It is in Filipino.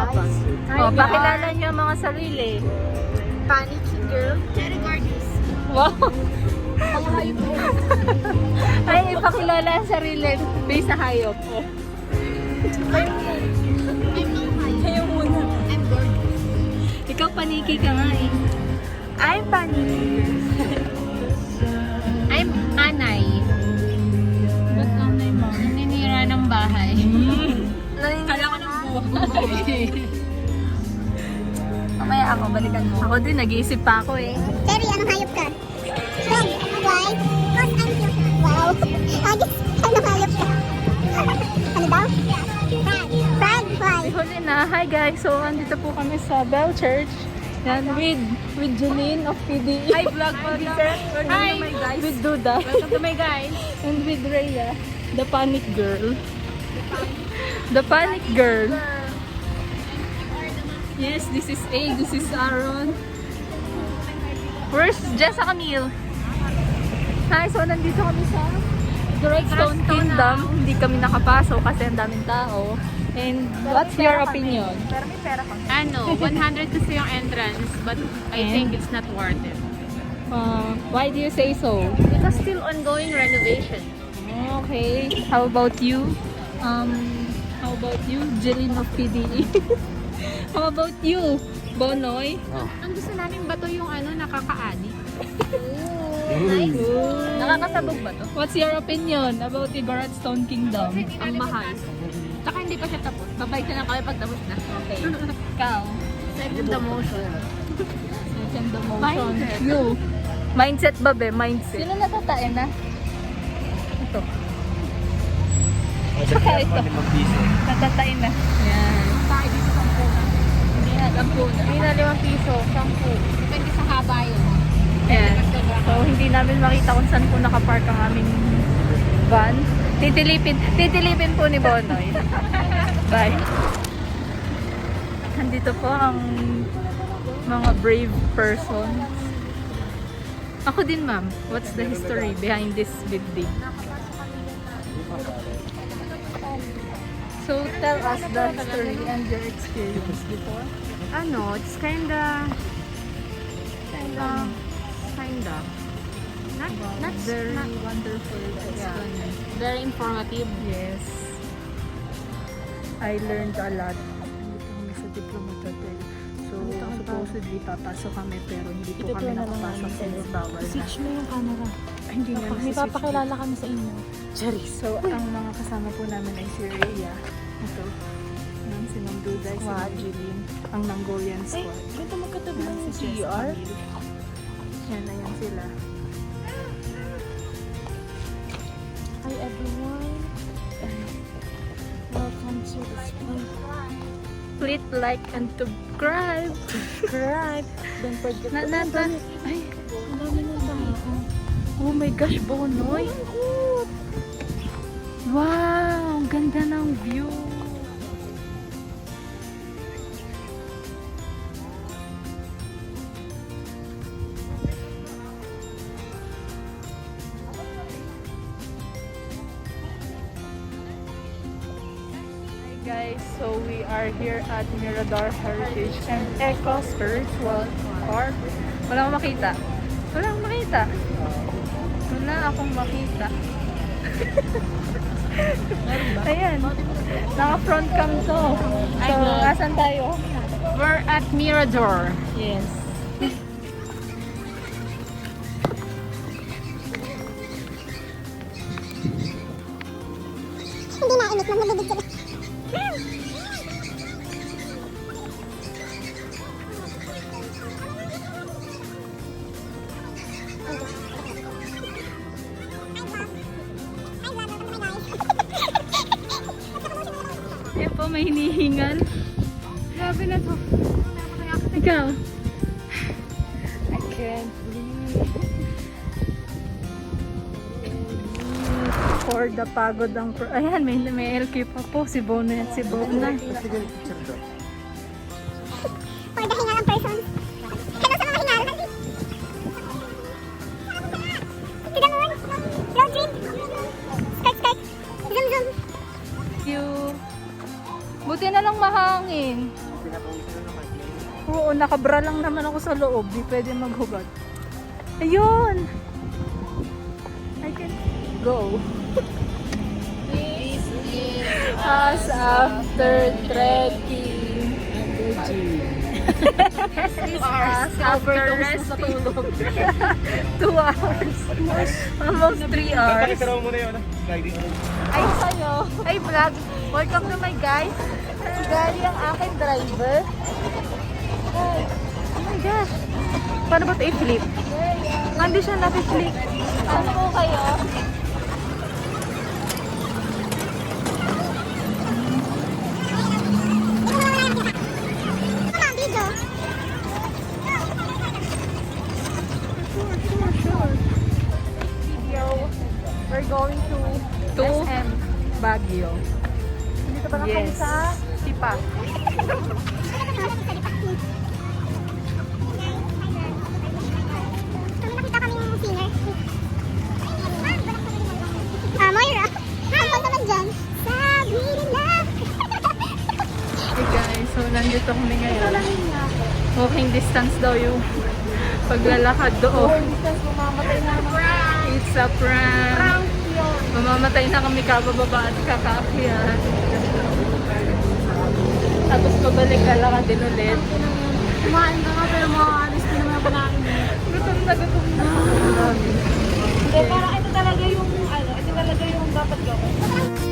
pa. Oh, pakilala niyo ang mga sarili. Panicky girl. Cherry gorgeous. Wow! Ay, ipakilala ang sarili based sa hayop. Oh. I'm no high. Kayo muna. I'm gorgeous. Ikaw paniki ka nga eh. I'm Panicky. I'm Anay. Ba't nanay mo? Naninira ng bahay. Kala ko ng buhay. Mamaya ako, balikan mo. Ako din, nag-iisip pa ako eh. Cherry, anong hayop ka? Dog. Why? Because I'm cute. Wow. Agis, anong hayop ka? Ano daw? Frog. Frog? Why? Huli na. Hi guys, so andito po kami sa Bell Church. Yan, with Janine of PDE. Hi, vlog po lang. Hi. With Duda. Welcome to my guys. And with Rhea, the panic girl. The panic girl. Yes, this is A, this is Aaron. Where's Jessa Camille? Hi, so nandito kami sa Redstone Kingdom. Hindi kami nakapasok kasi ang daming tao. And what's your opinion? Pero may pera ko. Ano, 100 kasi yung entrance, but I think it's not worth it. Why do you say so? Because still ongoing renovation. Okay. How about you? How about you, Jeline of PDE? How about you, Bonoy? Ang gusto namin ba to yung ano, nakakaadi? Nice. Nakakasabog ba to? What's your opinion about the Redstone Kingdom? Ang mahal. Tsaka hindi pa siya tapos. Babay ka na kami pag tapos na. Okay. Ikaw? Second the motion. Second the motion. Mindset. You. Mindset ba be? Mindset. Sino natatain na? Ito. Saka ito. Natatain na. Yan. Tayo dito 10 Hindi na, 10 na. Hindi na 5 piso, 10. Depende sa haba yun. Ayan. So, hindi namin makita kung saan po nakapark ang aming van. Titilipin po ni Bonoy. Bye. Nandito po ang mga brave persons. Ako din, ma'am. What's the history behind this building? So, tell us the history and your experience before. Ano, it's kinda not Very not wonderful explanation. very informative. Yes. I learned a lot. Dito kami sa Diplomat Hotel. So, supposedly papasok kami pero hindi po kami nakapasok since bawal na. Switch mo yung camera. Ay, hindi nga May papakilala kami sa inyo. So, ang mga kasama po namin ay si Rhea. Ito. Yan, si Ma'am Duday, si Ma'am Jeline. Ang Mongolian Ay, squad. ganda magkatabi Yan, ng si Jessa CR. Camille. Yan, ayan sila. Hi everyone. Welcome to the spring. Click like and subscribe. Subscribe. Don't forget Na, to na, na. Ay, ang dami ng tao. oh my gosh, Bonoy. Wow, ang ganda ng view. Guys, so we are here at Mirador Heritage and Eco Spiritual Park. Wala akong makita. Wala akong makita. Wala akong makita. Ayan. Naka-front cam to. So, asan tayo? We're at Mirador. Yes. Hindi na init, magbibig sila. Yan po, may hinihingal. Grabe na to. Ikaw. I can't breathe. For the pagod ang... Ayan, may LQ pa po. Si Bono at si Bona. For the hingal ang person. Hello sa mga hingal. To the moon. Road trip. Skirt, skirt. Zoom, zoom. You. Buti na lang mahangin. Oo, nakabra lang naman ako sa loob. Di pwede maghubad. Ayun! I can go. As after trekking. 2 hours after resting. 2 hours. Almost 3 hours. Ay, sa'yo. Ay, vlog. Welcome to my guys. Si Gary ang aking driver. Ay, oh my gosh. Paano ba ito i-flip? Hindi siya na-flip. Ano po kayo? Come on, video. Sure. Video. We're going to SM Baguio. Dito ba na kayo sa Sipa? Kami nakita kaming singer. Moira. Ang naman dyan. Sabi nila. Hey guys, so nandito kami ngayon. Walking distance daw yung paglalakad doon. It's a prank. Mamamatay na kami kabababa at kakaakyat. Tapos pabalik lalakad din ulit. Kumain ka nga pero makaalis ka naman ako namin. Gutom na gutom na. Hindi, parang ito talaga yung dapat gawin.